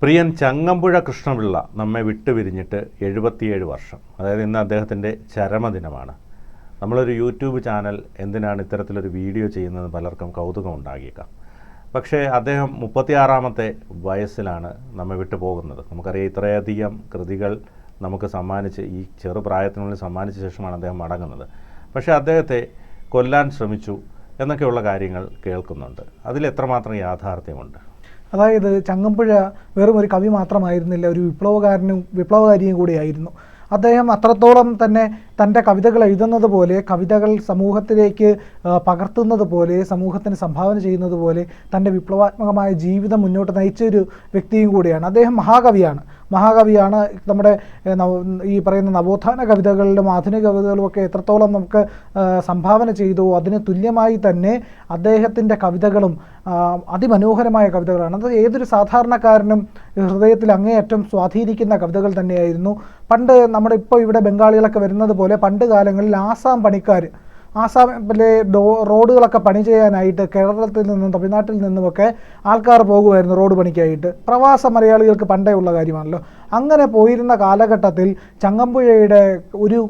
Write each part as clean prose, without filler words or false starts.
പ്രിയൻ ചങ്ങമ്പുഴ കൃഷ്ണപിള്ള നമ്മെ വിട്ടുപിരിഞ്ഞിട്ട് 77 വർഷം. അതായത് ഇന്ന് അദ്ദേഹത്തിൻ്റെ ചരമദിനമാണ്. നമ്മളൊരു യൂട്യൂബ് ചാനൽ എന്തിനാണ് ഇത്തരത്തിലൊരു വീഡിയോ ചെയ്യുന്നത് പലർക്കും കൗതുകം ഉണ്ടാകിയേക്കാം. പക്ഷേ അദ്ദേഹം 36-ാമത്തെ വയസ്സിലാണ് നമ്മെ വിട്ടു പോകുന്നത്. നമുക്കറിയാം, ഇത്രയധികം കൃതികൾ നമുക്ക് സമ്മാനിച്ച് ഈ ചെറുപ്രായത്തിനുള്ളിൽ സമ്മാനിച്ച ശേഷമാണ് അദ്ദേഹം മടങ്ങുന്നത്. പക്ഷേ അദ്ദേഹത്തെ കൊല്ലാൻ ശ്രമിച്ചു എന്നൊക്കെയുള്ള കാര്യങ്ങൾ കേൾക്കുന്നുണ്ട്. അതിൽ എത്രമാത്രം യാഥാർത്ഥ്യമുണ്ട്? അതായത് ചങ്ങമ്പുഴ വെറും ഒരു കവി മാത്രമായിരുന്നില്ല, ഒരു വിപ്ലവകാരിയും കൂടിയായിരുന്നു. അദ്ദേഹം അത്രത്തോളം തന്നെ തൻ്റെ കവിതകൾ എഴുതുന്നത് പോലെ, കവിതകൾ സമൂഹത്തിലേക്ക് പകർത്തുന്നത് പോലെ, സമൂഹത്തിന് സംഭാവന ചെയ്യുന്നത് പോലെ തൻ്റെ വിപ്ലവാത്മകമായ ജീവിതം മുന്നോട്ട് നയിച്ചൊരു വ്യക്തിയും കൂടിയാണ്. അദ്ദേഹം മഹാകവിയാണ്. നമ്മുടെ ഈ പറയുന്ന നവോത്ഥാന കവിതകളിലും ആധുനിക കവിതകളുമൊക്കെ എത്രത്തോളം നമുക്ക് സംഭാവന ചെയ്തു, അതിന് തുല്യമായി തന്നെ അദ്ദേഹത്തിൻ്റെ കവിതകളും അതിമനോഹരമായ കവിതകളാണ്. അത് ഏതൊരു സാധാരണക്കാരനും ഹൃദയത്തിൽ അങ്ങേയറ്റം സ്വാധീനിക്കുന്ന കവിതകൾ തന്നെയായിരുന്നു. പണ്ട് നമ്മുടെ ഇപ്പോൾ ഇവിടെ ബംഗാളികളൊക്കെ വരുന്നത് പോലെ പണ്ട് കാലങ്ങളിൽ ആസാമിലെ റോഡുകളൊക്കെ പണി ചെയ്യാനായിട്ട് കേരളത്തിൽ നിന്നും തമിഴ്നാട്ടിൽ നിന്നുമൊക്കെ ആൾക്കാർ പോകുമായിരുന്നു റോഡ് പണിക്കായിട്ട്. പ്രവാസ മലയാളികൾക്ക് പണ്ടേ ഉള്ള കാര്യമാണല്ലോ. അങ്ങനെ പോയിരുന്ന കാലഘട്ടത്തിൽ ചങ്ങമ്പുഴയുടെ ഒരു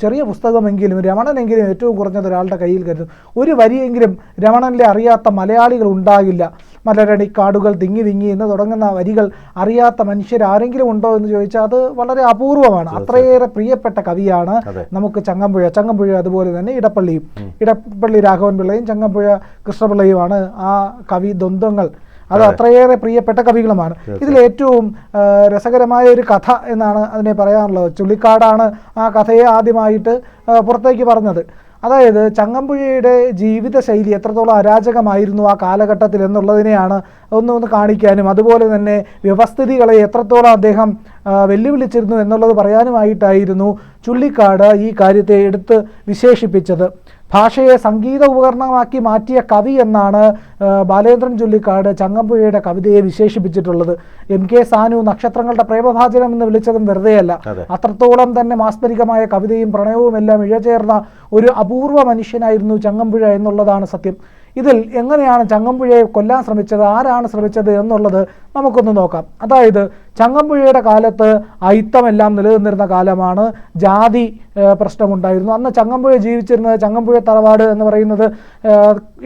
ചെറിയ പുസ്തകമെങ്കിലും, രമണനെങ്കിലും ഏറ്റവും കുറഞ്ഞത് ഒരാളുടെ കയ്യിൽ കരുതും. ഒരു വരിയെങ്കിലും രമണനിലെ അറിയാത്ത മലയാളികൾ ഉണ്ടാകില്ല. മലരടി കാടുകൾ തിങ്ങി വിങ്ങി എന്ന് തുടങ്ങുന്ന വരികൾ അറിയാത്ത മനുഷ്യരാരെങ്കിലും ഉണ്ടോ എന്ന് ചോദിച്ചാൽ അത് വളരെ അപൂർവമാണ്. അത്രയേറെ പ്രിയപ്പെട്ട കവിയാണ് നമുക്ക് ചങ്ങമ്പുഴ. അതുപോലെ തന്നെ ഇടപ്പള്ളി രാഘവൻ പിള്ളയും ചങ്ങമ്പുഴ കൃഷ്ണപിള്ളയുമാണ് ആ കവി ദ്വന്ദ്വങ്ങൾ. അത് അത്രയേറെ പ്രിയപ്പെട്ട കവികളുമാണ്. ഇതിലേറ്റവും രസകരമായ ഒരു കഥ എന്നാണ് അതിനെ പറയാനുള്ളത്. ചുള്ളിക്കാടാണ് ആ കഥയെ ആദ്യമായിട്ട് പുറത്തേക്ക് പറഞ്ഞത്. അതായത് ചങ്ങമ്പുഴയുടെ ജീവിതശൈലി എത്രത്തോളം അരാജകമായിരുന്നു ആ കാലഘട്ടത്തിൽ എന്നുള്ളതിനെയാണ് ഒന്ന് കാണിക്കാനും, അതുപോലെ തന്നെ വ്യവസ്ഥിതികളെ എത്രത്തോളം അദ്ദേഹം വെല്ലുവിളിച്ചിരുന്നു എന്നുള്ളത് പറയാനുമായിട്ടായിരുന്നു ചുള്ളിക്കാട് ഈ കാര്യത്തെ എടുത്ത് വിശേഷിപ്പിച്ചത്. ഭാഷയെ സംഗീത ഉപകരണമാക്കി മാറ്റിയ കവി എന്നാണ് ബാലേന്ദ്രൻ ചുള്ളിക്കാട് ചങ്ങമ്പുഴയുടെ കവിതയെ വിശേഷിപ്പിച്ചിട്ടുള്ളത്. MK സാനു നക്ഷത്രങ്ങളുടെ പ്രേമഭാചനം എന്ന് വിളിച്ചതും വെറുതെയല്ല. അത്രത്തോളം തന്നെ മാസ്മരികമായ കവിതയും പ്രണയവും എല്ലാം ഇഴചേർന്ന ഒരു അപൂർവ മനുഷ്യനായിരുന്നു ചങ്ങമ്പുഴ എന്നുള്ളതാണ് സത്യം. ഇതിൽ എങ്ങനെയാണ് ചങ്ങമ്പുഴയെ കൊല്ലാൻ ശ്രമിച്ചത്, ആരാണ് ശ്രമിച്ചത് എന്നുള്ളത് നമുക്കൊന്ന് നോക്കാം. അതായത് ചങ്ങമ്പുഴയുടെ കാലത്ത് അയിത്തമെല്ലാം നിലനിന്നിരുന്ന കാലമാണ്. ജാതി പ്രശ്നമുണ്ടായിരുന്നു. അന്ന് ചങ്ങമ്പുഴ ജീവിച്ചിരുന്നത് ചങ്ങമ്പുഴ തറവാട് എന്ന് പറയുന്നത്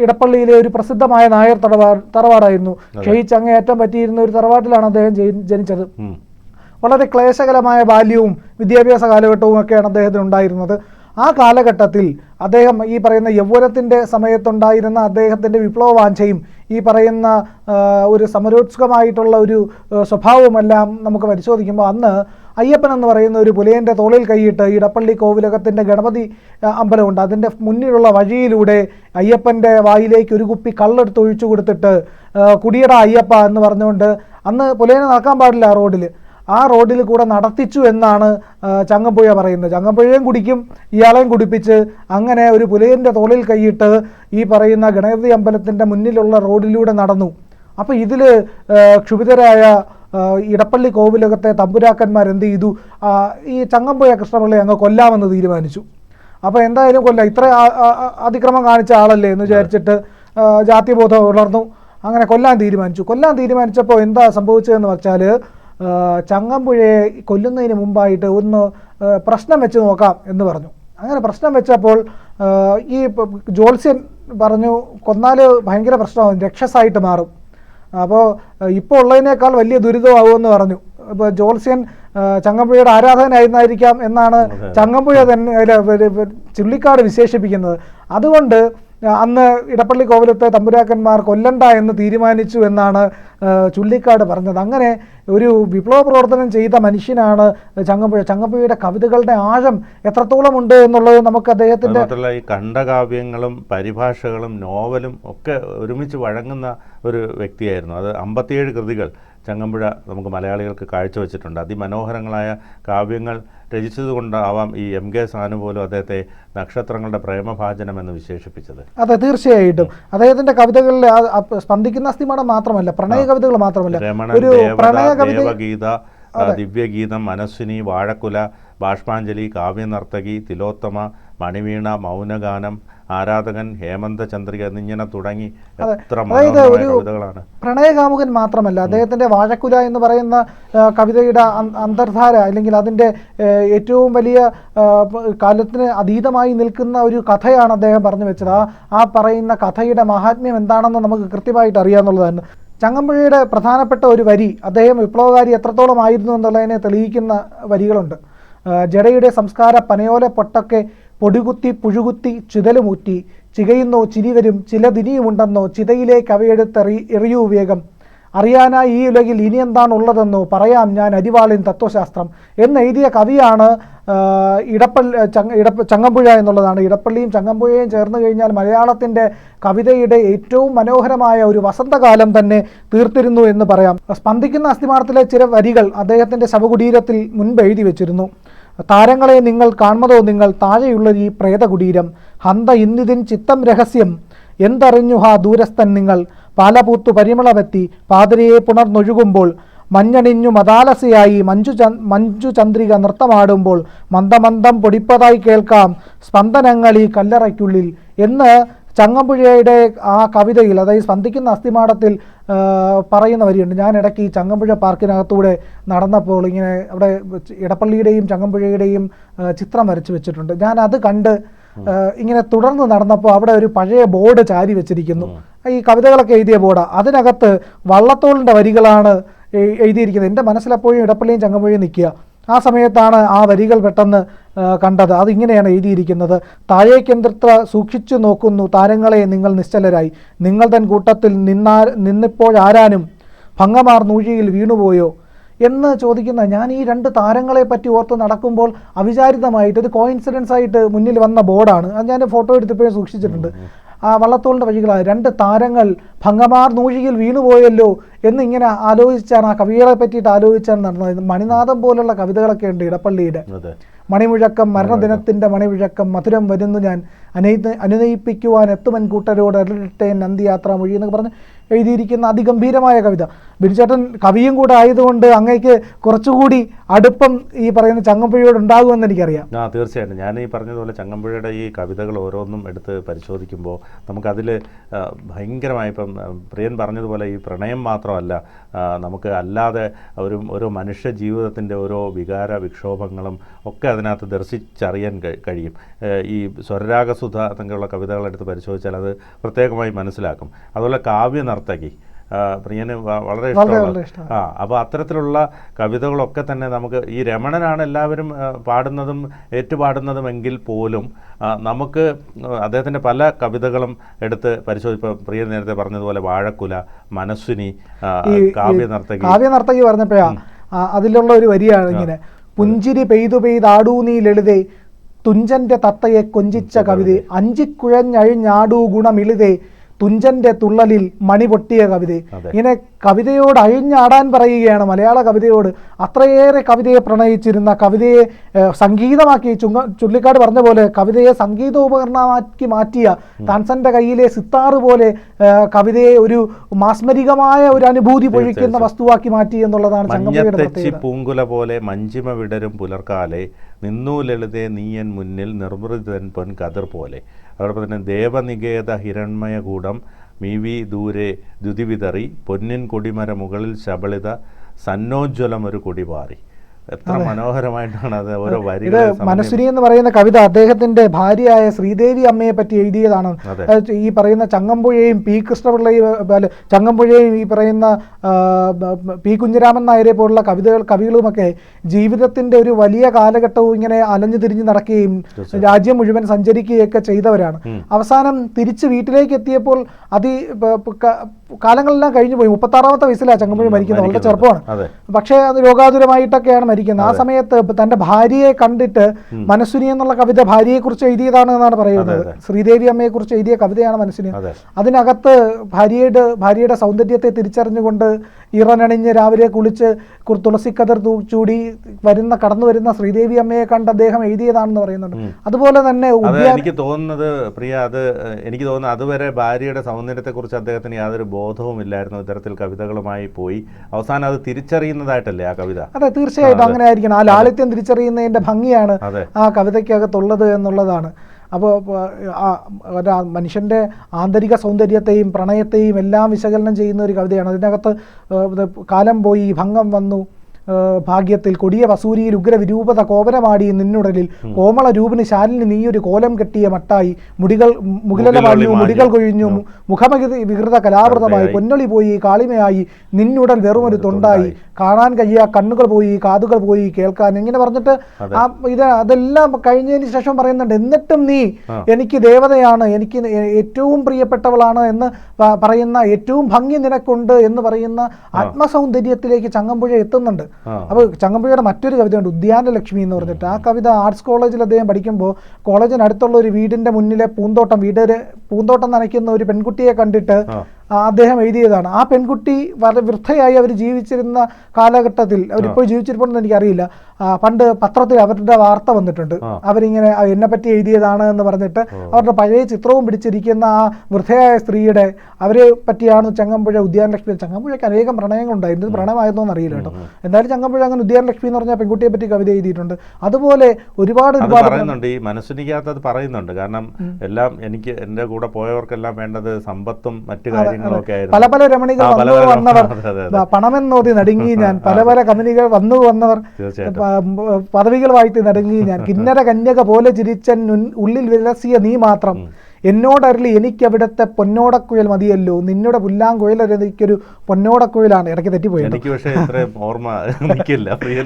ഇടപ്പള്ളിയിലെ ഒരു പ്രസിദ്ധമായ നായർ തറവാടായിരുന്നു. ക്ഷയിച്ചങ്ങേയറ്റം പറ്റിയിരുന്ന ഒരു തറവാട്ടിലാണ് അദ്ദേഹം ജനിച്ചത്. വളരെ ക്ലേശകരമായ ബാല്യവും വിദ്യാഭ്യാസ കാലഘട്ടവും ഒക്കെയാണ് അദ്ദേഹത്തിന് ഉണ്ടായിരുന്നത്. ആ കാലഘട്ടത്തിൽ അദ്ദേഹം ഈ പറയുന്ന യൗവനത്തിൻ്റെ സമയത്തുണ്ടായിരുന്ന അദ്ദേഹത്തിൻ്റെ വിപ്ലവവാഞ്ചയും ഈ പറയുന്ന ഒരു സമരോത്സുകമായിട്ടുള്ള ഒരു സ്വഭാവമെല്ലാം നമുക്ക് പരിശോധിക്കുമ്പോൾ അന്ന് അയ്യപ്പൻ എന്ന് പറയുന്ന ഒരു പുലയൻ്റെ തോളിൽ കൈയിട്ട് ഇടപ്പള്ളി കോവിലകത്തിൻ്റെ ഗണപതി അമ്പലമുണ്ട്. അതിൻ്റെ മുന്നിലുള്ള വഴിയിലൂടെ അയ്യപ്പൻ്റെ വായിലേക്ക് ഒരു കുപ്പി കള്ളെടുത്ത് ഒഴിച്ചു കൊടുത്തിട്ട് കുടിയട അയ്യപ്പ എന്ന് പറഞ്ഞുകൊണ്ട് അന്ന് പുലയനെ നടക്കാൻ പാടില്ല ആ റോഡിൽ കൂടെ നടത്തിച്ചു എന്നാണ് ചങ്ങമ്പുഴ പറയുന്നത്. ചങ്ങമ്പുഴയും കുടിക്കും, ഇയാളെയും കുടിപ്പിച്ച് അങ്ങനെ ഒരു പുലയൻ്റെ തോളിൽ കൈയിട്ട് ഈ പറയുന്ന ഗണപതി അമ്പലത്തിൻ്റെ മുന്നിലുള്ള റോഡിലൂടെ നടന്നു. അപ്പോൾ ഇതിൽ ക്ഷുഭിതരായ ഇടപ്പള്ളി കോവിലകത്തെ തമ്പുരാക്കന്മാർ എന്ത് ചെയ്തു? ഈ ചങ്ങമ്പുഴ കൃഷ്ണപിള്ളയെ അങ്ങ് കൊല്ലാമെന്ന് തീരുമാനിച്ചു. അപ്പോൾ എന്തായാലും കൊല്ലാം, ഇത്ര അതിക്രമം കാണിച്ച ആളല്ലേ എന്ന് വിചാരിച്ചിട്ട് ജാതിബോധം ഉണർന്നു. അങ്ങനെ കൊല്ലാൻ തീരുമാനിച്ചപ്പോൾ എന്താ സംഭവിച്ചതെന്ന് വെച്ചാൽ ചങ്ങമ്പുഴയെ കൊല്ലുന്നതിന് മുമ്പായിട്ട് ഒന്ന് പ്രശ്നം വെച്ച് നോക്കാം എന്ന് പറഞ്ഞു. അങ്ങനെ പ്രശ്നം വെച്ചപ്പോൾ ഈ ജ്യോത്സ്യൻ പറഞ്ഞു, കൊന്നാൽ ഭയങ്കര പ്രശ്നമാകും, രക്ഷസായിട്ട് മാറും, അപ്പോൾ ഇപ്പോൾ ഉള്ളതിനേക്കാൾ വലിയ ദുരിതമാകുമെന്ന് പറഞ്ഞു. ഇപ്പോൾ ജ്യോത്സ്യൻ ചങ്ങമ്പുഴയുടെ ആരാധകനായിരുന്നായിരിക്കാം എന്നാണ് ചങ്ങമ്പുഴ തന്നെ ചുള്ളിക്കാട് വിശേഷിപ്പിക്കുന്നത്. അതുകൊണ്ട് അന്ന് ഇടപ്പള്ളി കോവിലത്തെ തമ്പുരാക്കന്മാർ കൊല്ലണ്ട എന്ന് തീരുമാനിച്ചു എന്നാണ് ചുള്ളിക്കാട് പറഞ്ഞത്. അങ്ങനെ ഒരു വിപ്ലവ പ്രവർത്തനം ചെയ്ത മനുഷ്യനാണ് ചങ്ങമ്പുഴയുടെ കവിതകളുടെ ആഴം എത്രത്തോളം ഉണ്ട് എന്നുള്ളത് നമുക്ക് അദ്ദേഹത്തിൻ്റെ ഈ ഖണ്ഡകാവ്യങ്ങളും പരിഭാഷകളും നോവലും ഒക്കെ ഒരുമിച്ച് വഴങ്ങുന്ന ഒരു വ്യക്തിയായിരുന്നു. അത് 57 കൃതികൾ ചങ്ങമ്പുഴ നമുക്ക് മലയാളികൾക്ക് കാഴ്ചവെച്ചിട്ടുണ്ട്. അതിമനോഹരങ്ങളായ കാവ്യങ്ങൾ രചിച്ചതുകൊണ്ടാവാം ഈ MK സാനു പോലും അദ്ദേഹത്തെ നക്ഷത്രങ്ങളുടെ പ്രേമഭാചനം എന്ന് വിശേഷിപ്പിച്ചത്. അതെ, തീർച്ചയായിട്ടും അദ്ദേഹത്തിന്റെ കവിതകളിൽ സ്പന്ദിക്കുന്ന അസ്ഥിമടം മാത്രമല്ല, പ്രണയ കവിതകൾ മാത്രമല്ല, ഒരു പ്രണയ കവിത, ദിവ്യഗീതം, മനസ്വിനി, വാഴക്കുല, ബാഷ്പാഞ്ജലി, കാവ്യനർത്തകി, തിലോത്തമ, മണിവീണ, മൗനഗാനം, ആരാധകൻ, ഹേമന്തചന്ദ്രിക എന്നിങ്ങനെ തുടങ്ങി എത്ര മനോഹരമായ കവിതകളാണ്. പ്രണയകാമുകൻ മാത്രമല്ല, അദ്ദേഹത്തിൻ്റെ വാഴക്കുല എന്ന് പറയുന്ന കവിതയുടെ അന്തർധാര അല്ലെങ്കിൽ അതിൻ്റെ ഏറ്റവും വലിയ കാലത്തിന് അതീതമായി നിൽക്കുന്ന ഒരു കഥയാണ് അദ്ദേഹം പറഞ്ഞു വെച്ചത്. ആ പറയുന്ന കഥയുടെ മഹാത്മ്യം എന്താണെന്ന് നമുക്ക് കൃത്യമായിട്ട് അറിയാമെന്നുള്ളതാണ്. ചങ്ങമ്പുഴയുടെ പ്രധാനപ്പെട്ട ഒരു വരി, അദ്ദേഹം വിപ്ലവകാരി എത്രത്തോളം ആയിരുന്നു എന്നുള്ളതിനെ തെളിയിക്കുന്ന വരികളുണ്ട്. ജടയുടെ സംസ്കാര പനയോല പൊട്ടൊക്കെ പൊടികുത്തി പുഴുകുത്തി ചിതലുമൂറ്റി ചികയുന്നോ ചിരി വരും ചിലതിനിയുമുണ്ടെന്നോ ചിതയിലേക്ക് അവയെടുത്തെറിയൂ വേഗം അറിയാനായി ഈ ഉലകിൽ ഇനി എന്താണുള്ളതെന്നോ പറയാം ഞാൻ അരിവാളിൻ തത്വശാസ്ത്രം എന്നെഴുതിയ കവിയാണ് ചങ്ങമ്പുഴ എന്നുള്ളതാണ്. ഇടപ്പള്ളിയും ചങ്ങമ്പുഴയും ചേർന്ന് കഴിഞ്ഞാൽ മലയാളത്തിൻ്റെ കവിതയുടെ ഏറ്റവും മനോഹരമായ ഒരു വസന്തകാലം തന്നെ തീർത്തിരുന്നു എന്ന് പറയാം. സ്പന്ദിക്കുന്ന അസ്ഥിമാനത്തിലെ ചില വരികൾ അദ്ദേഹത്തിൻ്റെ ശവകുടീരത്തിൽ മുൻപ് എഴുതി വെച്ചിരുന്നു. താരങ്ങളെ നിങ്ങൾ കാൺമതോ നിങ്ങൾ താഴെയുള്ള ഈ പ്രേതകുടീരം ഹന്ത ഇന്നിതിൻ ചിത്തം രഹസ്യം എന്തറിഞ്ഞു ഹാ ദൂരസ്ഥൻ നിങ്ങൾ പാലപൂത്തു പരിമളവെത്തി പാതിരയെ പുണർന്നൊഴുകുമ്പോൾ മഞ്ഞണിഞ്ഞു മതാലസയായി മഞ്ജു ചന്ദ്രിക നൃത്തമാടുമ്പോൾ മന്ദമന്ദം പൊടിപ്പതായി കേൾക്കാം സ്പന്ദനങ്ങൾ ഈ കല്ലറയ്ക്കുള്ളിൽ എന്ന് ചങ്ങമ്പുഴയുടെ ആ കവിതയിൽ, അതായത് സ്പന്ദിക്കുന്ന അസ്ഥിമാടത്തിൽ പറയുന്ന വരിയുണ്ട്. ഞാൻ ഇടയ്ക്ക് ഈ ചങ്ങമ്പുഴ പാർക്കിനകത്തൂടെ നടന്നപ്പോൾ ഇങ്ങനെ അവിടെ ഇടപ്പള്ളിയുടെയും ചങ്ങമ്പുഴയുടെയും ചിത്രം വരച്ചു വെച്ചിട്ടുണ്ട്. ഞാൻ അത് കണ്ട് ഇങ്ങനെ തുടർന്ന് നടന്നപ്പോൾ അവിടെ ഒരു പഴയ ബോർഡ് ചാരി വെച്ചിരിക്കുന്നു, ഈ കവിതകളൊക്കെ എഴുതിയ ബോർഡ്. അതിനകത്ത് വള്ളത്തോളിൻ്റെ വരികളാണ് എഴുതിയിരിക്കുന്നത്. എൻ്റെ മനസ്സിലെപ്പോഴും ഇടപ്പള്ളിയും ചങ്ങമ്പുഴയും നിൽക്കുക. ആ സമയത്താണ് ആ വരികൾ പെട്ടെന്ന് കണ്ടത്. അതിങ്ങനെയാണ് എഴുതിയിരിക്കുന്നത്. താഴേക്കെന്തിത്ര സൂക്ഷിച്ചു നോക്കുന്നു താരങ്ങളെ നിങ്ങൾ നിശ്ചലരായി നിങ്ങൾ തൻ കൂട്ടത്തിൽ നിന്നിപ്പോഴാരാനും ഭംഗമാർ നൂഴിയിൽ വീണുപോയോ എന്ന് ചോദിക്കുന്ന ഞാൻ ഈ രണ്ട് താരങ്ങളെ പറ്റി ഓർത്ത് നടക്കുമ്പോൾ അവിചാരിതമായിട്ട് ഒരു കോയിൻസിഡൻസ് ആയിട്ട് മുന്നിൽ വന്ന ബോർഡാണ്. അത് ഞാൻ ഫോട്ടോ എടുത്തപ്പോഴും സൂക്ഷിച്ചിട്ടുണ്ട്. ആ വള്ളത്തോളിൻ്റെ വഴികളാണ് രണ്ട് താരങ്ങൾ ഭംഗമാർ നൂഴിയിൽ വീണുപോയല്ലോ എന്നിങ്ങനെ ആലോചിച്ചാണ്, ആ കവികളെ പറ്റിയിട്ട് ആലോചിച്ചാണ് നടന്നത്. മണിനാഥം പോലുള്ള കവിതകളൊക്കെ ഉണ്ട് ഇടപ്പള്ളിയുടെ. മണിമുഴക്കം മരണദിനത്തിൻ്റെ മണിമുഴക്കം മധുരം വരുന്നു ഞാൻ അനുനയിപ്പിക്കുവാൻ എത്തുമൻ കൂട്ടരോട് അരളിട്ടേൻ നന്ദിയാത്ര മൊഴി എന്നൊക്കെ പറഞ്ഞ് എഴുതിയിരിക്കുന്ന അതിഗംഭീരമായ കവിത. ബിനുചേട്ടൻ കവിയും കൂടെ ആയതുകൊണ്ട് അങ്ങേക്ക് കുറച്ചുകൂടി അടുപ്പം ഈ പറയുന്ന ചങ്ങമ്പുഴയോട് ഉണ്ടാകുമെന്ന് എനിക്കറിയാം. തീർച്ചയായിട്ടും. ഞാൻ ഈ പറഞ്ഞതുപോലെ ചങ്ങമ്പുഴയുടെ ഈ കവിതകൾ ഓരോന്നും എടുത്ത് പരിശോധിക്കുമ്പോൾ നമുക്കതിൽ ഭയങ്കരമായി, ഇപ്പം പ്രിയൻ പറഞ്ഞതുപോലെ ഈ പ്രണയം മാത്രമല്ല, നമുക്ക് അല്ലാതെ ഒരു മനുഷ്യ ജീവിതത്തിൻ്റെ ഓരോ വികാര വിക്ഷോഭങ്ങളും ഒക്കെ അതിനകത്ത് ദർശിച്ചറിയാൻ കഴിയും. ഈ സ്വരരാഗസുധ എന്നൊക്കെയുള്ള കവിതകളെടുത്ത് പരിശോധിച്ചാൽ അത് പ്രത്യേകമായി മനസ്സിലാക്കും. അതുപോലെ കാവ്യനർത്തകി പ്രിയന് വളരെ ഇഷ്ടമുള്ള അപ്പോൾ അത്തരത്തിലുള്ള കവിതകളൊക്കെ തന്നെ നമുക്ക് ഈ രമണനാണ് എല്ലാവരും പാടുന്നതും ഏറ്റുപാടുന്നതുമെങ്കിൽ പോലും നമുക്ക് അദ്ദേഹത്തിൻ്റെ പല കവിതകളും എടുത്ത് പരിശോധിപ്പോൾ പ്രിയ നേരത്തെ പറഞ്ഞതുപോലെ വാഴക്കുല, മനസ്വിനി, കാവ്യനർത്തകി പറഞ്ഞപ്പോഴാ അതിലുള്ള ഒരു വരിയാണ് ഇങ്ങനെ: പുഞ്ചിരി പെയ്തു പെയ്താടൂ നീ ലളിതേ തുഞ്ചന്റെ തത്തയെ കൊഞ്ചിച്ച കവിതേ അഞ്ചിക്കുഴഞ്ഞഴിഞ്ഞാടൂ ഗുണമിളിതേ തുഞ്ചന്റെ തുള്ളലിൽ മണി പൊട്ടിയ കവിത. ഇങ്ങനെ കവിതയോട് അഴിഞ്ഞാടാൻ പറയുകയാണ്, മലയാള കവിതയോട്. അത്രയേറെ കവിതയെ പ്രണയിച്ചിരുന്ന, കവിതയെ സംഗീതമാക്കി, ചുള്ളിക്കാട് പറഞ്ഞ പോലെ കവിതയെ സംഗീതോപകരണമാക്കി മാറ്റിയ, താൻസന്റെ കയ്യിലെ സിത്താറ് പോലെ കവിതയെ ഒരു മാസ്മരികമായ ഒരു അനുഭൂതി പൊഴിക്കുന്ന വസ്തുവാക്കി മാറ്റി എന്നുള്ളതാണ് ചങ്ങമ്പുഴയുടെ പ്രത്യേകത. പൂങ്കുല പോലെ മഞ്ചിമ വിടരും പുലർക്കാലെ നിന്നു ലളിതേ നീയൻ മുന്നിൽ നിർമൃതൻ പൊൻ കതിർ പോലെ. അതോടൊപ്പം തന്നെ ദേവനികേത ഹിരൺമയകൂടം മീവി ദൂരെ ദ്യുതിവിതറി പൊന്നിൻ കൊടിമര മുകളിൽ ശബളിത സന്നോജ്വലം ഒരു കൊടിപാറി. എത്ര മനോഹരമായിട്ടാണ് അത് ഓരോ വരികൾ. മനസ്വിനി എന്ന് പറയുന്ന കവിത അദ്ദേഹത്തിന്റെ ഭാര്യയായ ശ്രീദേവി അമ്മയെ പറ്റി എഴുതിയതാണ്. ഈ പറയുന്ന ചങ്ങമ്പുഴയും പി കൃഷ്ണപിള്ളയും, ചങ്ങമ്പുഴയും ഈ പറയുന്ന പി കുഞ്ഞിരാമൻ നായരെ പോലുള്ള കവികളുമൊക്കെ ജീവിതത്തിന്റെ ഒരു വലിയ കാലഘട്ടവും ഇങ്ങനെ അലഞ്ഞു തിരിഞ്ഞ് നടക്കുകയും രാജ്യം മുഴുവൻ സഞ്ചരിക്കുകയൊക്കെ ചെയ്തവരാണ്. അവസാനം തിരിച്ച് വീട്ടിലേക്ക് എത്തിയപ്പോൾ കാലങ്ങളെല്ലാം കഴിഞ്ഞു പോയി. 36-ാമത്തെ വയസ്സിലാണ് ചങ്ങമ്പുഴ മരിക്കുന്നത്. വളരെ ചെറുപ്പമാണ്, പക്ഷേ അത് രോഗാതുരമായിട്ടൊക്കെയാണ് മരിക്കുന്നത്. ആ സമയത്ത് തന്റെ ഭാര്യയെ കണ്ടിട്ട് മനസ്വിനി എന്നുള്ള കവിത ഭാര്യയെക്കുറിച്ച് എഴുതിയതാണ് എന്നാണ് പറയുന്നത്. ശ്രീദേവി അമ്മയെക്കുറിച്ച് എഴുതിയ കവിതയാണ് മനസ്വിനി. അതിനകത്ത് ഭാര്യയുടെ സൗന്ദര്യത്തെ തിരിച്ചറിഞ്ഞുകൊണ്ട് ഇറനണിഞ്ഞ് രാവിലെ കുളിച്ച് തുളസിക്കതിർ ചൂടി കടന്നു വരുന്ന ശ്രീദേവി അമ്മയെ കണ്ട് അദ്ദേഹം എഴുതിയതാണെന്ന് പറയുന്നുണ്ട്. അതുപോലെ തന്നെ എനിക്ക് തോന്നുന്നത് പ്രിയ, എനിക്ക് തോന്നുന്നു അതുവരെ ഭാര്യയുടെ സൗന്ദര്യത്തെക്കുറിച്ച് അദ്ദേഹത്തിന് യാതൊരു ബോധവും ഇല്ലായിരുന്നു. ഇത്തരത്തിൽ കവിതകളുമായി പോയി അവസാനം അത് തിരിച്ചറിയുന്നതായിട്ടല്ലേ ആ കവിത? അതെ, തീർച്ചയായിട്ടും അങ്ങനെ ആയിരിക്കണം. ആ ലാളിത്യം തിരിച്ചറിയുന്നതിന്റെ ഭംഗിയാണ് ആ കവിതയ്ക്കകത്തുള്ളത് എന്നുള്ളതാണ്. അപ്പോൾ മനുഷ്യൻ്റെ ആന്തരിക സൗന്ദര്യത്തെയും പ്രണയത്തെയും എല്ലാം വിശകലനം ചെയ്യുന്ന ഒരു കവിതയാണ്. അതിനകത്ത് കാലം പോയി ഭംഗം വന്നു ഭാഗ്യത്തിൽ കൊടിയ വസൂരിയിൽ ഉഗ്രവിരൂപത കോപനമാടി നിന്നുടലിൽ കോമള രൂപിന് ശാലിന് നീയൊരു കോലം കെട്ടിയ മട്ടായി മുടികൾ കൊഴിഞ്ഞു മുഖമകൃത കലാവൃതമായി പൊന്നൊളി പോയി കാളിമയായി നിന്നുടൽ വെറുമൊരു തൊണ്ടായി കാണാൻ കഴിയാ കണ്ണുകൾ പോയി കാതുകൾ പോയി കേൾക്കാൻ, ഇങ്ങനെ പറഞ്ഞിട്ട് അതെല്ലാം കഴിഞ്ഞതിന് ശേഷം പറയുന്നുണ്ട്, എന്നിട്ടും നീ എനിക്ക് ദേവതയാണ്, എനിക്ക് ഏറ്റവും പ്രിയപ്പെട്ടവളാണ് എന്ന് പറയുന്ന, ഏറ്റവും ഭംഗി നിനക്കുണ്ട് എന്ന് പറയുന്ന ആത്മസൗന്ദര്യത്തിലേക്ക് ചങ്ങമ്പുഴ എത്തുന്നുണ്ട്. അപ്പോൾ ചങ്ങമ്പുഴയുടെ മറ്റൊരു കവിതയുണ്ട്, ഉദ്യാനലക്ഷ്മി എന്ന് പറഞ്ഞിട്ട്. ആ കവിത ആർട്സ് കോളേജിൽ അദ്ദേഹം പഠിക്കുമ്പോൾ കോളേജിനടുത്തുള്ള ഒരു വീടിന്റെ മുന്നിലെ പൂന്തോട്ടം നനയ്ക്കുന്ന ഒരു പെൺകുട്ടിയെ കണ്ടിട്ട് അദ്ദേഹം എഴുതിയതാണ്. ആ പെൺകുട്ടി വളരെ വൃദ്ധയായി അവർ ജീവിച്ചിരുന്ന കാലഘട്ടത്തിൽ, അവരിപ്പോൾ ജീവിച്ചിരിപ്പുണ്ടെന്ന് എനിക്കറിയില്ല, പണ്ട് പത്രത്തിൽ അവരുടെ വാർത്ത വന്നിട്ടുണ്ട്. അവരിങ്ങനെ എന്നെപ്പറ്റി എഴുതിയതാണ് എന്ന് പറഞ്ഞിട്ട് അവരുടെ പഴയ ചിത്രവും പിടിച്ചിരിക്കുന്ന ആ വൃദ്ധയായ സ്ത്രീയുടെ അവരെ പറ്റിയാണ് ചങ്ങമ്പുഴ ഉദ്യാനലക്ഷ്മി. ചങ്ങമ്പുഴയ്ക്ക് അനേകം പ്രണയങ്ങളുണ്ടായിരുന്നു. ഇത് പ്രണയമായിരുന്നോ എന്നറിയില്ല കേട്ടോ. എന്തായാലും ചങ്ങമ്പുഴ അങ്ങനെ ഉദ്യാനലക്ഷ്മി എന്ന് പറഞ്ഞ പെൺകുട്ടിയെ പറ്റി കവിത എഴുതിയിട്ടുണ്ട്. അതുപോലെ ഒരുപാട് പറയുന്നുണ്ട്. ഈ മനസ്സിനിക്കാത്തത് പറയുന്നുണ്ട്. കാരണം എല്ലാം എനിക്ക് എൻ്റെ കൂടെ പോയവർക്കെല്ലാം വേണ്ടത് സമ്പത്തും മറ്റു കാര്യങ്ങളും. പല പല രമണികൾ വന്നവർ, പണമെന്നോതി നടുങ്ങി ഞാൻ, പല പല കമ്പനികൾ വന്നവർ, പദവികൾ വാഴ്ത്തി നടുങ്ങി ഞാൻ, കിന്നര കന്യക പോലെ ചിരിച്ചൻ ഉള്ളിൽ വിലസിയ നീ മാത്രം, എന്നോടരളി എനിക്കവിടുത്തെ പൊന്നോടക്കുഴൽ മതിയല്ലോ, നിന്നോട് പുല്ലാങ്കുഴലൊരു പൊന്നോടക്കുഴലാണ്. ഇടയ്ക്ക് തെറ്റിപ്പോയി.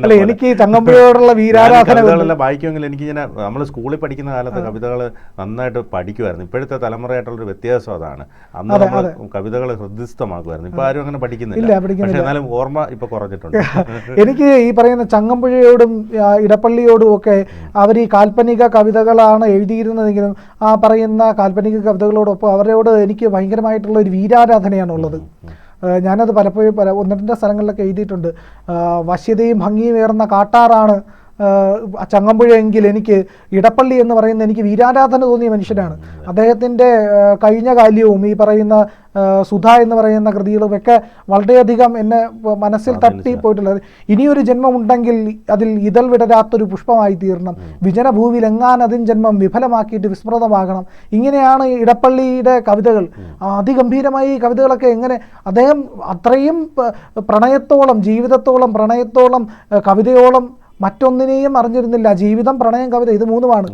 അല്ല, എനിക്ക് ചങ്ങമ്പുഴയോടുള്ള വീരാരാധന വായിക്കുമെങ്കിൽ എനിക്കിങ്ങനെ നമ്മൾ സ്കൂളിൽ പഠിക്കുന്ന കാലത്ത് കവിതകൾ നന്നായിട്ട് പഠിക്കുമായിരുന്നു. ഇപ്പോഴത്തെ തലമുറയായിട്ടുള്ളൊരു വ്യത്യാസം അതാണ്. അന്ന് നമ്മൾ കവിതകൾ ഹൃദയസ്ഥമാക്കുമായിരുന്നു. ഇപ്പൊ ആരും അങ്ങനെ പഠിക്കുന്നില്ല. എന്നാലും ഓർമ്മ ഇപ്പൊ കുറഞ്ഞിട്ടുണ്ട്. എനിക്ക് ഈ പറയുന്ന ചങ്ങമ്പുഴയോടും ഇടപ്പള്ളിയോടും ഒക്കെ അവർ ഈ കാൽപ്പനിക കവിതകളാണ് എഴുതിയിരുന്നതെങ്കിലും ആ പറയുന്ന കാൽപ്പനിക കവിതകളോടൊപ്പം അവരോട് എനിക്ക് ഭയങ്കരമായിട്ടുള്ള ഒരു വീരാരാധനയാണുള്ളത്. ഞാനത് പലപ്പോഴും ഒന്ന് രണ്ട് സ്ഥലങ്ങളിലൊക്കെ എഴുതിയിട്ടുണ്ട്. വശ്യതയും ഭംഗിയും ഏറുന്ന കാട്ടാറാണ് ചങ്ങമ്പുഴയെങ്കിൽ എനിക്ക് ഇടപ്പള്ളി എന്ന് പറയുന്ന എനിക്ക് വീരാരാധന തോന്നിയ മനുഷ്യനാണ്. അദ്ദേഹത്തിൻ്റെ കഴിഞ്ഞ കാല്യവും ഈ പറയുന്ന സുധ എന്ന് പറയുന്ന കൃതികളുമൊക്കെ വളരെയധികം എന്നെ മനസ്സിൽ തട്ടി പോയിട്ടുള്ളത്. ഇനിയൊരു ജന്മം ഉണ്ടെങ്കിൽ അതിൽ ഇതൾ വിടരാത്തൊരു പുഷ്പമായി തീരണം, വിജനഭൂവിൽ എങ്ങാനതിൻ ജന്മം വിഫലമാക്കിയിട്ട് വിസ്മൃതമാകണം. ഇങ്ങനെയാണ് ഇടപ്പള്ളിയുടെ കവിതകൾ. അതിഗംഭീരമായി ഈ കവിതകളൊക്കെ എങ്ങനെ അദ്ദേഹം അത്രയും പ്രണയത്തോളം, ജീവിതത്തോളം, പ്രണയത്തോളം, കവിതയോളം മറ്റൊന്നിനെയും അറിഞ്ഞിരുന്നില്ല. ജീവിതം, പ്രണയം, കവിത, ഇത് മൂന്നുമാണ്.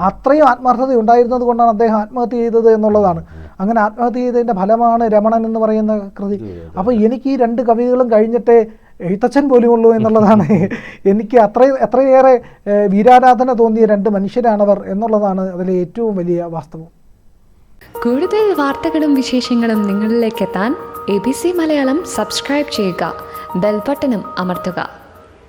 അത്രയും ആത്മാർത്ഥത ഉണ്ടായിരുന്നത് കൊണ്ടാണ് അദ്ദേഹം ആത്മഹത്യ ചെയ്തത് എന്നുള്ളതാണ്. അങ്ങനെ ആത്മഹത്യ ചെയ്തതിൻ്റെ ഫലമാണ് രമണൻ എന്ന് പറയുന്ന കൃതി. അപ്പോൾ എനിക്ക് ഈ രണ്ട് കവികളും കഴിഞ്ഞിട്ടേ എഴുത്തച്ഛൻ പോലുമുള്ളൂ എന്നുള്ളതാണ്. എനിക്ക് എത്രയേറെ വീരാരാധന തോന്നിയ രണ്ട് മനുഷ്യരാണവർ എന്നുള്ളതാണ് അതിലെ ഏറ്റവും വലിയ വാസ്തവം. കൂടുതൽ വാർത്തകളും വിശേഷങ്ങളും നിങ്ങളിലേക്ക് എത്താൻ ABC മലയാളം സബ്സ്ക്രൈബ് ചെയ്യുക, ബെൽ ബട്ടണും അമർത്തുക.